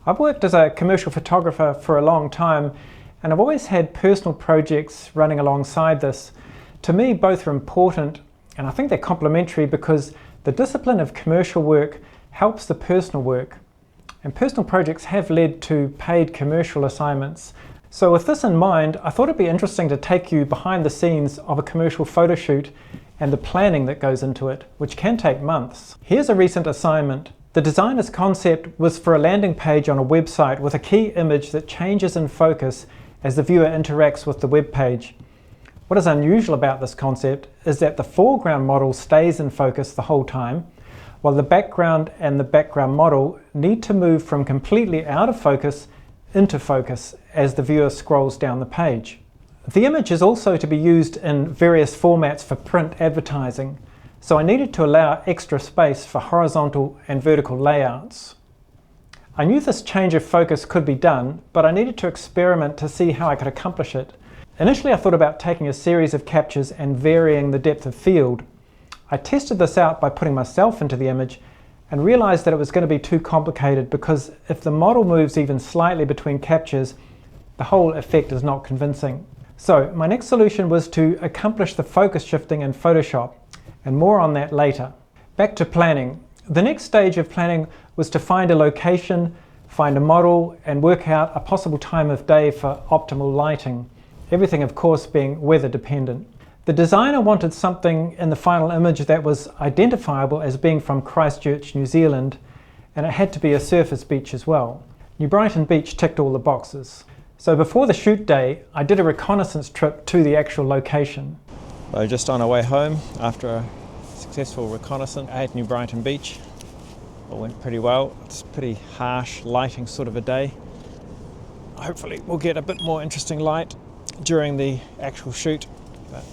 I've worked as a commercial photographer for a long time, and I've always had personal projects running alongside this. To me, both are important, and I think they're complementary because the discipline of commercial work helps the personal work. And personal projects have led to paid commercial assignments. So with this in mind, I thought it'd be interesting to take you behind the scenes of a commercial photo shoot and the planning that goes into it, which can take months. Here's a recent assignment. The designer's concept was for a landing page on a website with a key image that changes in focus as the viewer interacts with the web page. What is unusual about this concept is that the foreground model stays in focus the whole time, while the background and the background model need to move from completely out of focus into focus as the viewer scrolls down the page. The image is also to be used in various formats for print advertising, so I needed to allow extra space for horizontal and vertical layouts. I knew this change of focus could be done, but I needed to experiment to see how I could accomplish it. Initially, I thought about taking a series of captures and varying the depth of field. I tested this out by putting myself into the image and realized that it was going to be too complicated because if the model moves even slightly between captures, the whole effect is not convincing. So my next solution was to accomplish the focus shifting in Photoshop, and more on that later. Back to planning. The next stage of planning was to find a location, find a model, and work out a possible time of day for optimal lighting. Everything, of course, being weather dependent. The designer wanted something in the final image that was identifiable as being from Christchurch, New Zealand, and it had to be a surface beach as well. New Brighton Beach ticked all the boxes. So before the shoot day, I did a reconnaissance trip to the actual location. So just on our way home after a successful reconnaissance at New Brighton Beach. All went pretty well. It's pretty harsh lighting sort of a day. Hopefully we'll get a bit more interesting light during the actual shoot, but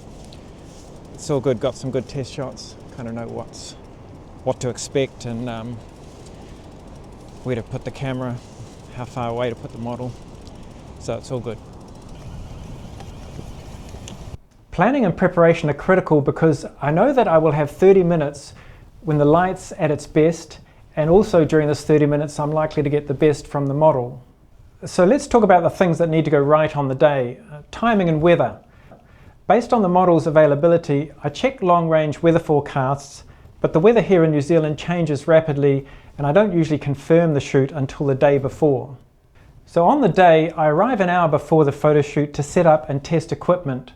it's all good. Got some good test shots, kind of know what to expect and where to put the camera, how far away to put the model, so it's all good. Planning and preparation are critical because I know that I will have 30 minutes when the light's at its best, and also during this 30 minutes I'm likely to get the best from the model. So let's talk about the things that need to go right on the day. Timing and weather. Based on the model's availability, I check long-range weather forecasts, but the weather here in New Zealand changes rapidly and I don't usually confirm the shoot until the day before. So on the day, I arrive an hour before the photo shoot to set up and test equipment.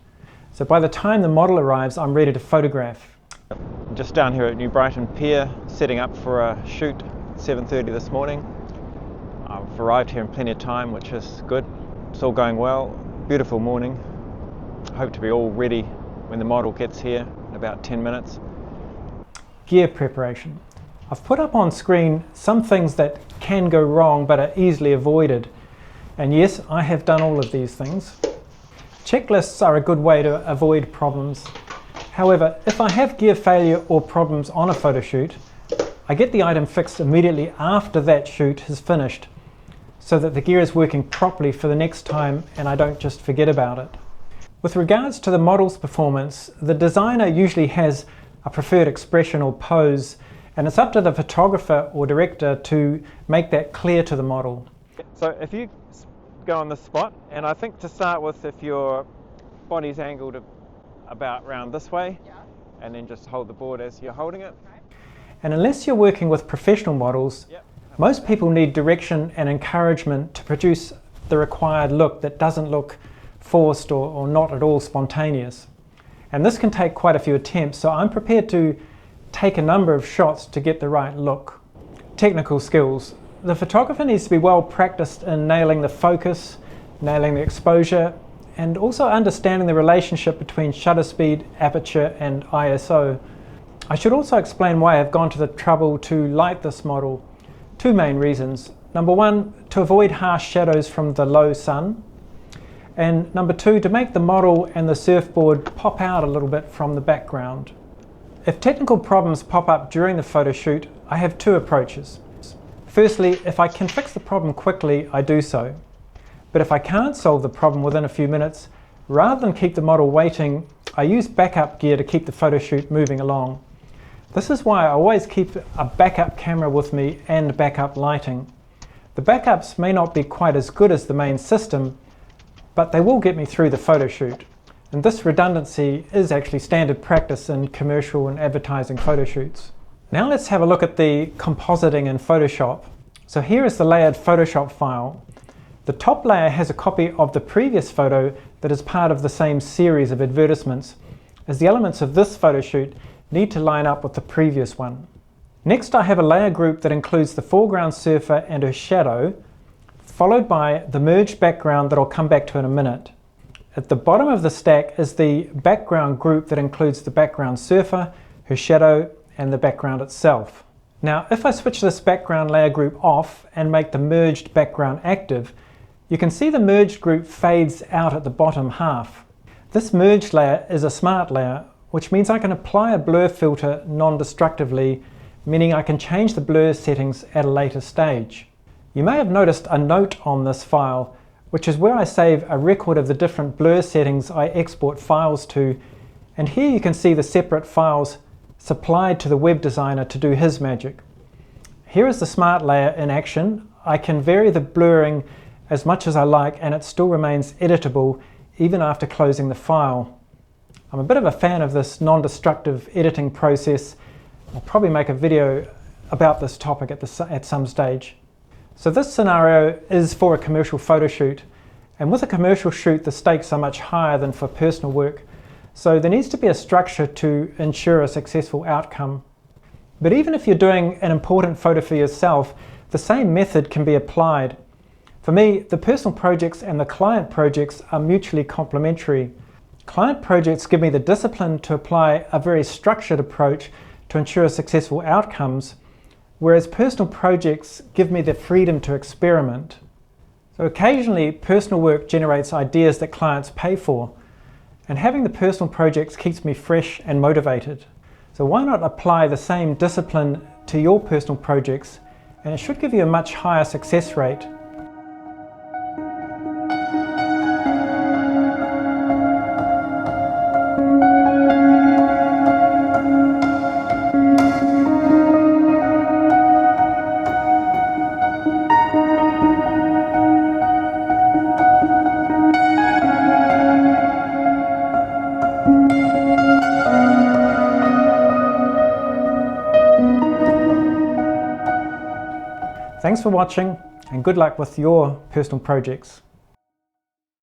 So by the time the model arrives, I'm ready to photograph. Just down here at New Brighton Pier, setting up for a shoot at 7:30 this morning. I've arrived here in plenty of time, which is good. It's all going well. Beautiful morning. Hope to be all ready when the model gets here in about 10 minutes. Gear preparation. I've put up on screen some things that can go wrong but are easily avoided. And yes, I have done all of these things. Checklists are a good way to avoid problems. However, if I have gear failure or problems on a photo shoot, I get the item fixed immediately after that shoot has finished, so that the gear is working properly for the next time and I don't just forget about it. With regards to the model's performance, the designer usually has a preferred expression or pose, and it's up to the photographer or director to make that clear to the model. So if you go on this spot, and I think to start with, if your body's angled about round this way, and then just hold the board as you're holding it. And unless you're working with professional models, most people need direction and encouragement to produce the required look that doesn't look forced or not at all spontaneous. And this can take quite a few attempts, so I'm prepared to take a number of shots to get the right look. Technical skills. The photographer needs to be well practiced in nailing the focus, nailing the exposure, and also understanding the relationship between shutter speed, aperture, and ISO. I should also explain why I've gone to the trouble to light this model. Two main reasons. Number one, to avoid harsh shadows from the low sun. And number two, to make the model and the surfboard pop out a little bit from the background. If technical problems pop up during the photo shoot, I have two approaches. Firstly, if I can fix the problem quickly, I do so. But if I can't solve the problem within a few minutes, rather than keep the model waiting, I use backup gear to keep the photo shoot moving along. This is why I always keep a backup camera with me and backup lighting. The backups may not be quite as good as the main system, but they will get me through the photo shoot. And this redundancy is actually standard practice in commercial and advertising photo shoots. Now let's have a look at the compositing in Photoshop. So here is the layered Photoshop file. The top layer has a copy of the previous photo that is part of the same series of advertisements, as the elements of this photo shoot need to line up with the previous one. Next, I have a layer group that includes the foreground surfer and her shadow, followed by the merged background that I'll come back to in a minute. At the bottom of the stack is the background group that includes the background surfer, her shadow, and the background itself. Now, if I switch this background layer group off and make the merged background active, you can see the merged group fades out at the bottom half. This merged layer is a smart layer, which means I can apply a blur filter non-destructively, meaning I can change the blur settings at a later stage. You may have noticed a note on this file, which is where I save a record of the different blur settings I export files to, and here you can see the separate files supplied to the web designer to do his magic. Here is the smart layer in action. I can vary the blurring as much as I like and it still remains editable even after closing the file. I'm a bit of a fan of this non-destructive editing process. I'll probably make a video about this topic at some stage. So this scenario is for a commercial photo shoot, and with a commercial shoot the stakes are much higher than for personal work. So there needs to be a structure to ensure a successful outcome. But even if you're doing an important photo for yourself, the same method can be applied. For me, the personal projects and the client projects are mutually complementary. Client projects give me the discipline to apply a very structured approach to ensure successful outcomes, whereas personal projects give me the freedom to experiment. So occasionally, personal work generates ideas that clients pay for, and having the personal projects keeps me fresh and motivated. So why not apply the same discipline to your personal projects, and it should give you a much higher success rate. Thanks for watching and good luck with your personal projects.